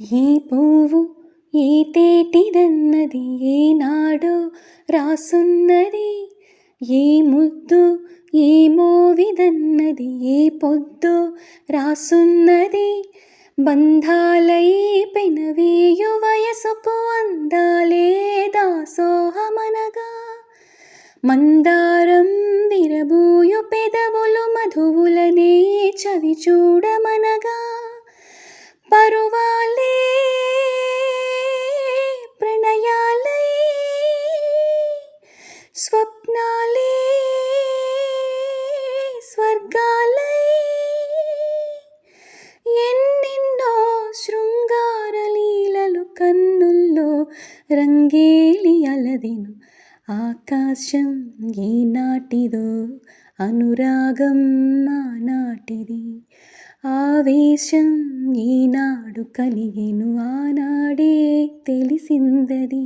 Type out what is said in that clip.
ఈ పువ్వు ఏ తేటిదన్నది ఏనాడో రాసున్నది, ఏ ముద్దు ఏ మోవిదన్నది ఏ పొద్దో రాసున్నది. బంధాలై పెనవేయు వయసుకు అందాలే దాసోహమనగా, మందారం విరబూయు పెదవులు మధువులనే చవి చూడమనగా, పరువాలే ప్రణయాలై స్వప్నాలే స్వర్గాలై ఎన్నెన్నో శృంగార లీలలు కన్నుల్లో రంగేలి అలదెను. ఆకాశం ఏనాటిదో అనురాగం ఆనాటిది, ఆవేశం ఈనాడు కలిగెను ఆనాడే తెలిసిందది.